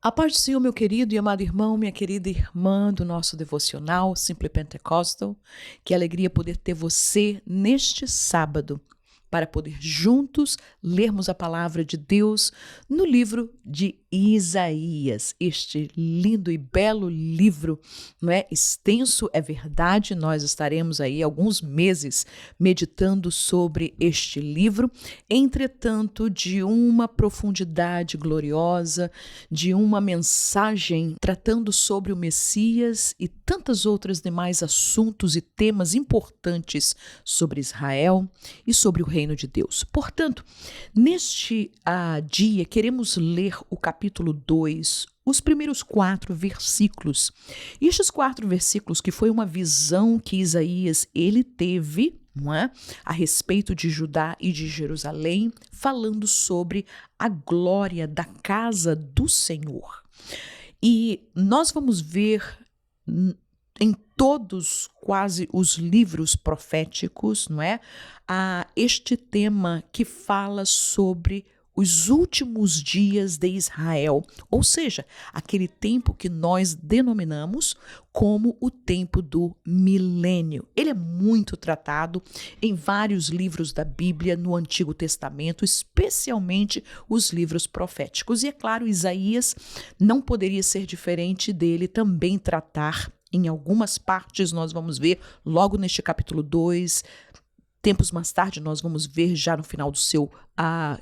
A paz do Senhor, meu querido e amado irmão, minha querida irmã do nosso devocional Simply Pentecostal. Que alegria poder ter você neste sábado para poder juntos lermos a palavra de Deus no livro de Isaías, este lindo e belo livro, não é? Extenso, é verdade, nós estaremos aí alguns meses meditando sobre este livro, entretanto, de uma profundidade gloriosa, de uma mensagem tratando sobre o Messias e tantas outras demais assuntos e temas importantes sobre Israel e sobre o reino de Deus. Portanto, neste dia, queremos ler o capítulo 2, os primeiros 4 versículos. E estes 4 versículos, que foi uma visão que Isaías ele teve, não é? A respeito de Judá e de Jerusalém, falando sobre a glória da casa do Senhor. E nós vamos ver em todos quase os livros proféticos, não é? Este tema que fala sobre os últimos dias de Israel, ou seja, aquele tempo que nós denominamos como o tempo do milênio. Ele é muito tratado em vários livros da Bíblia no Antigo Testamento, especialmente os livros proféticos. E é claro, Isaías não poderia ser diferente dele também tratar. Em algumas partes nós vamos ver logo neste capítulo 2, tempos mais tarde nós vamos ver já no final do seu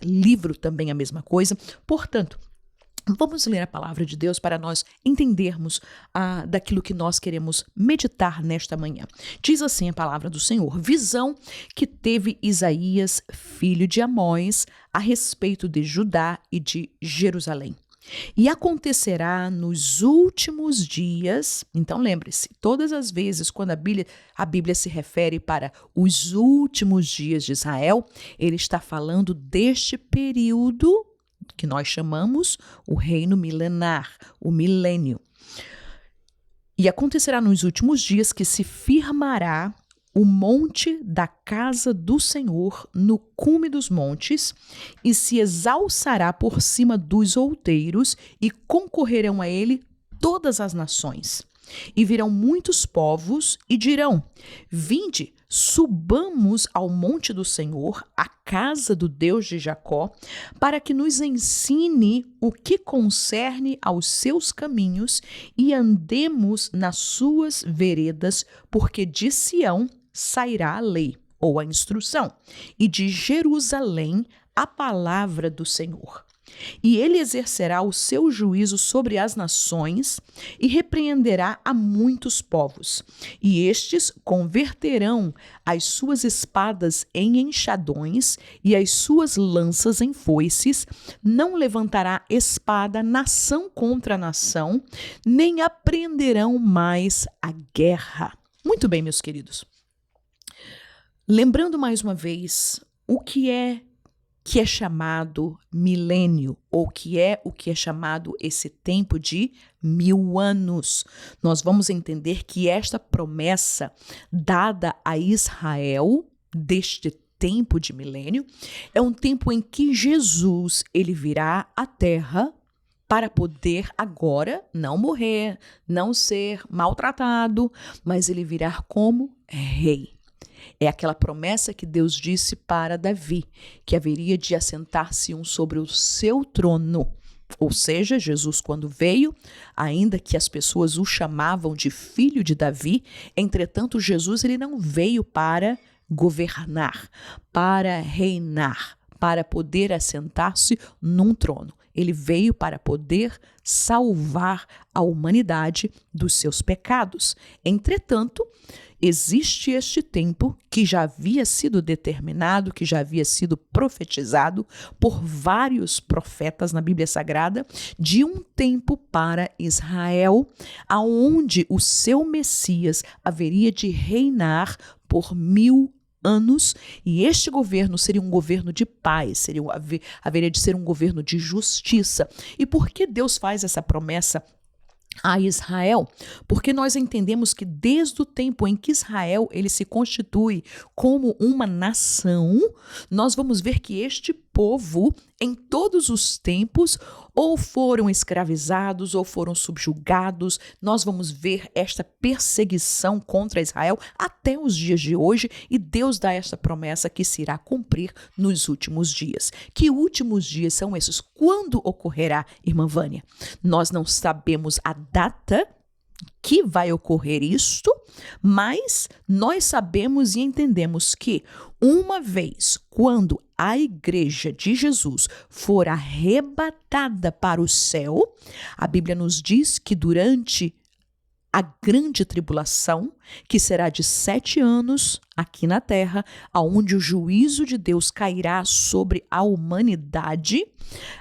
livro também a mesma coisa. Portanto, vamos ler a palavra de Deus para nós entendermos daquilo que nós queremos meditar nesta manhã. Diz assim a palavra do Senhor: visão que teve Isaías, filho de Amós, a respeito de Judá e de Jerusalém. E acontecerá nos últimos dias, então lembre-se, todas as vezes quando a Bíblia se refere para os últimos dias de Israel, ele está falando deste período que nós chamamos o reino milenar, o milênio. E acontecerá nos últimos dias que se firmará o monte da casa do Senhor no cume dos montes, e se exalçará por cima dos outeiros, e concorrerão a ele todas as nações. E virão muitos povos e dirão: vinde, subamos ao monte do Senhor, à casa do Deus de Jacó, para que nos ensine o que concerne aos seus caminhos e andemos nas suas veredas, porque de Sião sairá a lei, ou a instrução, e de Jerusalém a palavra do Senhor. E ele exercerá o seu juízo sobre as nações e repreenderá a muitos povos. E estes converterão as suas espadas em enxadões e as suas lanças em foices. Não levantará espada nação contra nação, nem apreenderão mais a guerra. Muito bem, meus queridos. Lembrando mais uma vez o que é chamado milênio, ou o que é chamado esse tempo de 1000 anos. Nós vamos entender que esta promessa dada a Israel deste tempo de milênio é um tempo em que Jesus ele virá à terra para poder agora não morrer, não ser maltratado, mas ele virá como rei. É aquela promessa que Deus disse para Davi, que haveria de assentar-se um sobre o seu trono. Ou seja, Jesus quando veio, ainda que as pessoas o chamavam de filho de Davi, entretanto Jesus ele não veio para governar, para reinar, para poder assentar-se num trono. Ele veio para poder salvar a humanidade dos seus pecados. Entretanto, existe este tempo que já havia sido determinado, que já havia sido profetizado por vários profetas na Bíblia Sagrada, de um tempo para Israel, aonde o seu Messias haveria de reinar por 1000 anos, e este governo seria um governo de paz, haveria de ser um governo de justiça. E por que Deus faz essa promessa a Israel? Porque nós entendemos que desde o tempo em que Israel ele se constitui como uma nação, nós vamos ver que este povo em todos os tempos, ou foram escravizados, ou foram subjugados. Nós vamos ver esta perseguição contra Israel até os dias de hoje, e Deus dá esta promessa que se irá cumprir nos últimos dias. Que últimos dias são esses? Quando ocorrerá, irmã Vânia? Nós não sabemos a data que vai ocorrer isto, mas nós sabemos e entendemos que uma vez quando a igreja de Jesus for arrebatada para o céu, a Bíblia nos diz que durante a grande tribulação, que será de 7 anos aqui na terra, aonde o juízo de Deus cairá sobre a humanidade,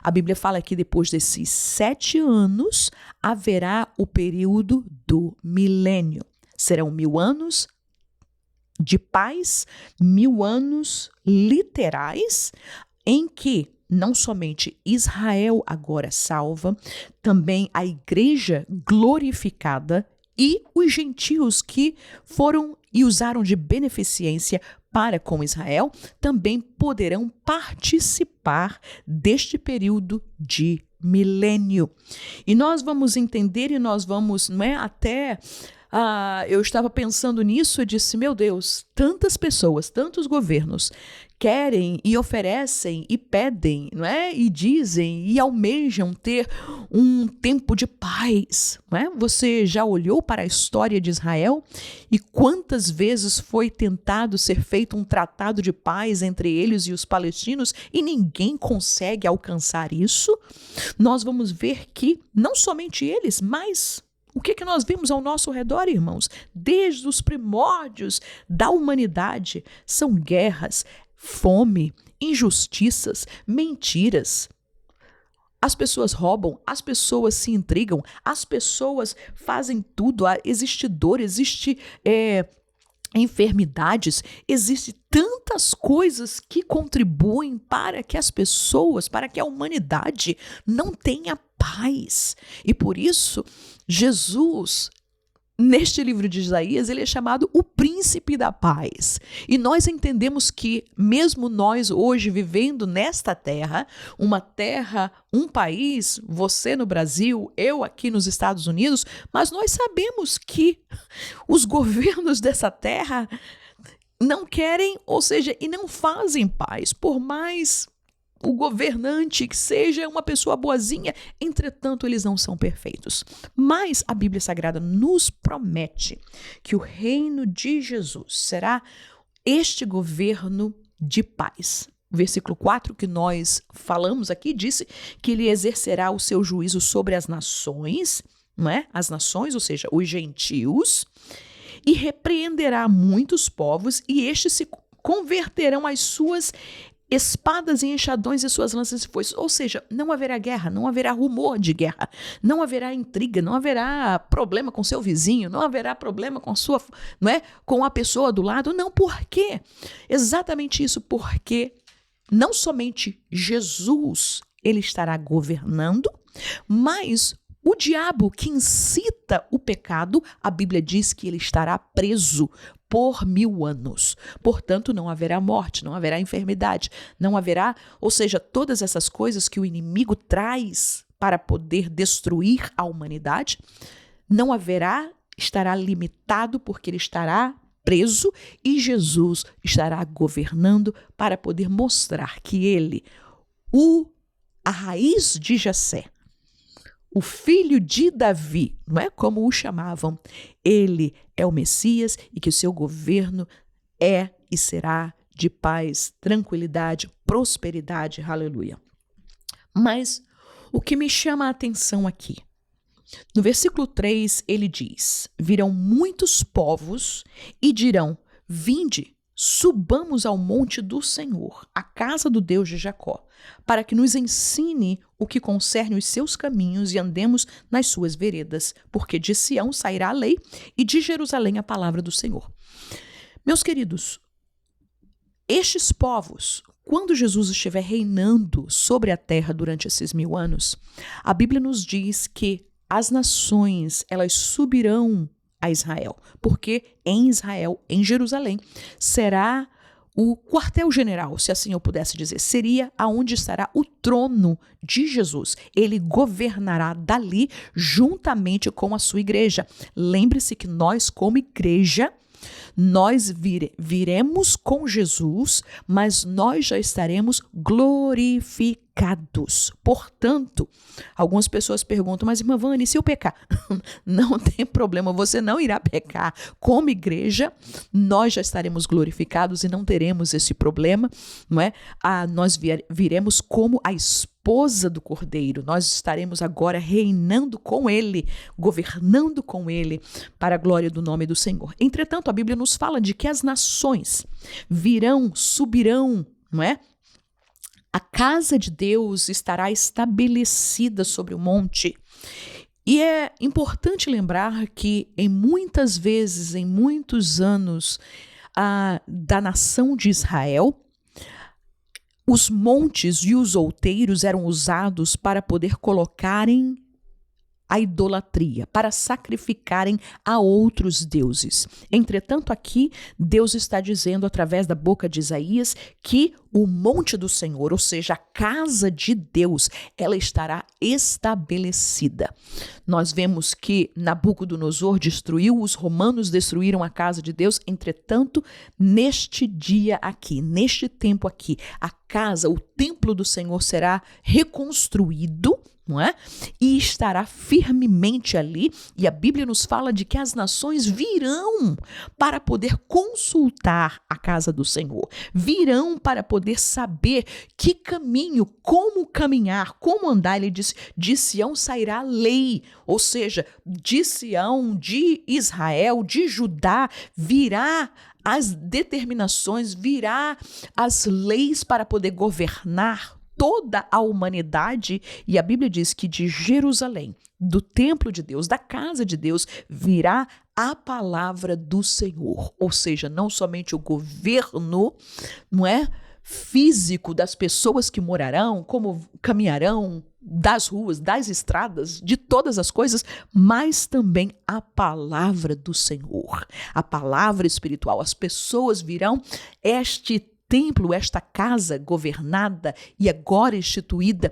a Bíblia fala que depois desses 7 anos haverá o período do milênio. Serão 1000 anos de paz, 1000 anos literais, em que não somente Israel agora salva, também a igreja glorificada e os gentios que foram e usaram de beneficência para com Israel também poderão participar deste período de milênio. E nós vamos entender e nós vamos, eu estava pensando nisso e disse, meu Deus, tantas pessoas, tantos governos querem e oferecem e pedem, e dizem e almejam ter um tempo de paz. Você já olhou para a história de Israel e quantas vezes foi tentado ser feito um tratado de paz entre eles e os palestinos e ninguém consegue alcançar isso? Nós vamos ver que não somente eles, mas o que nós vimos ao nosso redor, irmãos? Desde os primórdios da humanidade, são guerras, fome, injustiças, mentiras. As pessoas roubam, as pessoas se intrigam, as pessoas fazem tudo. Existe dor, existe enfermidades, existe tantas coisas que contribuem para que as pessoas, para que a humanidade não tenha paz. E por isso, Jesus, neste livro de Isaías, ele é chamado o príncipe da paz. E nós entendemos que, mesmo nós hoje vivendo nesta terra, uma terra, um país, você no Brasil, eu aqui nos Estados Unidos, mas nós sabemos que os governos dessa terra não querem, ou seja, e não fazem paz, por mais o governante que seja uma pessoa boazinha, entretanto, eles não são perfeitos. Mas a Bíblia Sagrada nos promete que o reino de Jesus será este governo de paz. O versículo 4 que nós falamos aqui disse que ele exercerá o seu juízo sobre as nações, As nações, ou seja, os gentios, e repreenderá muitos povos, e estes se converterão às suas espadas e enxadões e suas lanças e foices. Ou seja, não haverá guerra, não haverá rumor de guerra, não haverá intriga, não haverá problema com seu vizinho, não haverá problema com a sua, com a pessoa do lado. Não, por quê? Exatamente isso, porque não somente Jesus, ele estará governando, mas o diabo que incita o pecado, a Bíblia diz que ele estará preso por 1000 anos. Portanto, não haverá morte, não haverá enfermidade, não haverá, ou seja, todas essas coisas que o inimigo traz para poder destruir a humanidade, não haverá, estará limitado porque ele estará preso e Jesus estará governando para poder mostrar que ele, a raiz de Jessé, o filho de Davi, como o chamavam, ele é o Messias e que o seu governo é e será de paz, tranquilidade, prosperidade, aleluia. Mas o que me chama a atenção aqui, no versículo 3 ele diz, virão muitos povos e dirão, vinde, subamos ao monte do Senhor, a casa do Deus de Jacó, para que nos ensine o que concerne os seus caminhos e andemos nas suas veredas, porque de Sião sairá a lei e de Jerusalém a palavra do Senhor. Meus queridos, estes povos, quando Jesus estiver reinando sobre a terra durante esses 1000 anos, a Bíblia nos diz que as nações, elas subirão a Israel, porque em Israel, em Jerusalém, será o quartel-general, se assim eu pudesse dizer, seria aonde estará o trono de Jesus. Ele governará dali juntamente com a sua igreja. Lembre-se que nós, como igreja, nós viremos com Jesus, mas nós já estaremos glorificados. Portanto, algumas pessoas perguntam, mas irmã Vânia, e se eu pecar? Não tem problema, você não irá pecar. Como igreja, nós já estaremos glorificados e não teremos esse problema, não é? Nós viremos como a esposa do Cordeiro. Nós estaremos agora reinando com ele, governando com ele, para a glória do nome do Senhor. Entretanto, a Bíblia nos fala de que as nações virão, subirão, não é? A casa de Deus estará estabelecida sobre o monte. E é importante lembrar que em muitas vezes, em muitos anos da nação de Israel, os montes e os outeiros eram usados para poder colocarem a idolatria, para sacrificarem a outros deuses. Entretanto, aqui Deus está dizendo através da boca de Isaías que o monte do Senhor, ou seja, a casa de Deus, ela estará estabelecida. Nós vemos que Nabucodonosor destruiu, os romanos destruíram a casa de Deus. Entretanto, neste dia aqui, neste tempo aqui, a casa, o templo do Senhor será reconstruído, não é? E estará firmemente ali, e a Bíblia nos fala de que as nações virão para poder consultar a casa do Senhor, virão para poder saber que caminho, como caminhar, como andar. Ele diz, de Sião sairá a lei, ou seja, de Sião, de Israel, de Judá, virá as determinações, virá as leis para poder governar toda a humanidade. E a Bíblia diz que de Jerusalém, do templo de Deus, da casa de Deus, virá a palavra do Senhor. Ou seja, não somente o governo, não é, físico das pessoas que morarão, como caminharão, das ruas, das estradas, de todas as coisas, mas também a palavra do Senhor, a palavra espiritual. As pessoas virão este templo, esta casa governada e agora instituída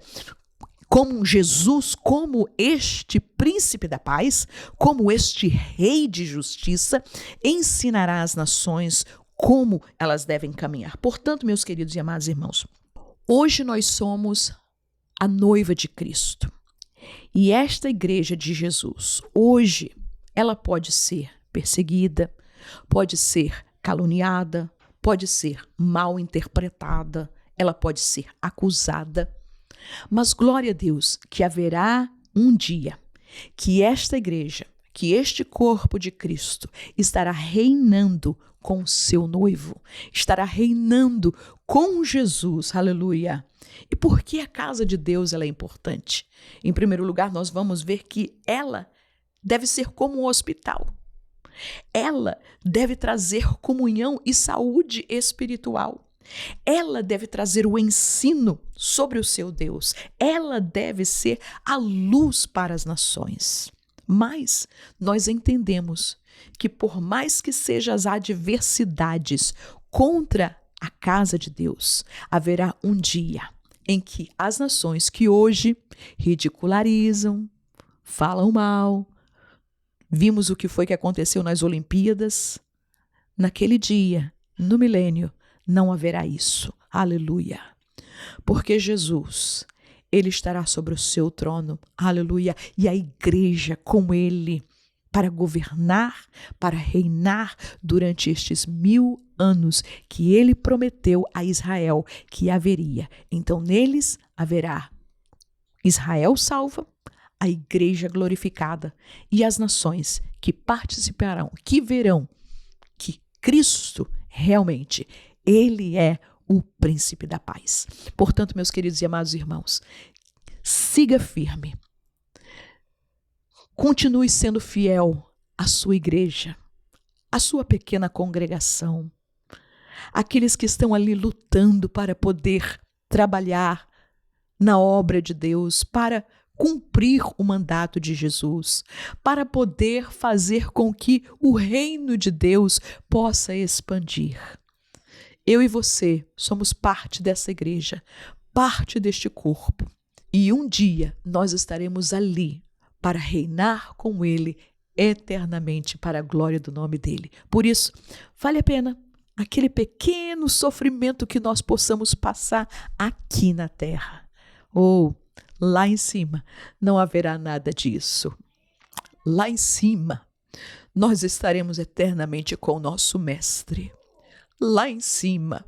como Jesus, como este príncipe da paz, como este rei de justiça, ensinará às nações como elas devem caminhar. Portanto, meus queridos e amados irmãos, hoje nós somos a noiva de Cristo. E esta igreja de Jesus, hoje, ela pode ser perseguida, pode ser caluniada, pode ser mal interpretada, ela pode ser acusada, mas glória a Deus que haverá um dia que esta igreja, que este corpo de Cristo estará reinando com o seu noivo, estará reinando com Jesus, aleluia. E por que a casa de Deus ela é importante? Em primeiro lugar, nós vamos ver que ela deve ser como um hospital. Ela deve trazer comunhão e saúde espiritual. Ela deve trazer o ensino sobre o seu Deus. Ela deve ser a luz para as nações. Mas nós entendemos que por mais que sejam as adversidades contra a casa de Deus, haverá um dia em que as nações que hoje ridicularizam, falam mal, vimos o que foi que aconteceu nas Olimpíadas. Naquele dia, no milênio, não haverá isso. Aleluia. Porque Jesus, ele estará sobre o seu trono. Aleluia. E a igreja com ele para governar, para reinar durante estes 1000 anos que ele prometeu a Israel que haveria. Então, neles haverá Israel salva, a igreja glorificada e as nações que participarão, que verão que Cristo realmente, ele é o príncipe da paz. Portanto, meus queridos e amados irmãos, siga firme. Continue sendo fiel à sua igreja, à sua pequena congregação, aqueles que estão ali lutando para poder trabalhar na obra de Deus, para cumprir o mandato de Jesus, para poder fazer com que o reino de Deus possa expandir. Eu e você somos parte dessa igreja, parte deste corpo. E um dia nós estaremos ali para reinar com Ele eternamente para a glória do nome dEle. Por isso, vale a pena aquele pequeno sofrimento que nós possamos passar aqui na terra. Ou lá em cima não haverá nada disso. Lá em cima nós estaremos eternamente com o nosso Mestre. Lá em cima,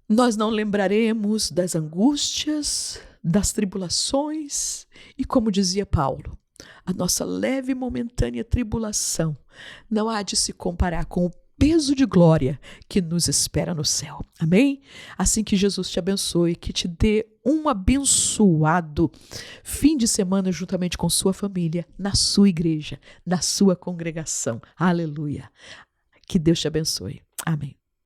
nós não lembraremos das angústias, das tribulações e, como dizia Paulo, a nossa leve e momentânea tribulação não há de se comparar com o peso de glória que nos espera no céu. Amém? Assim que Jesus te abençoe, que te dê um abençoado fim de semana juntamente com sua família, na sua igreja, na sua congregação. Aleluia. Que Deus te abençoe. Amém.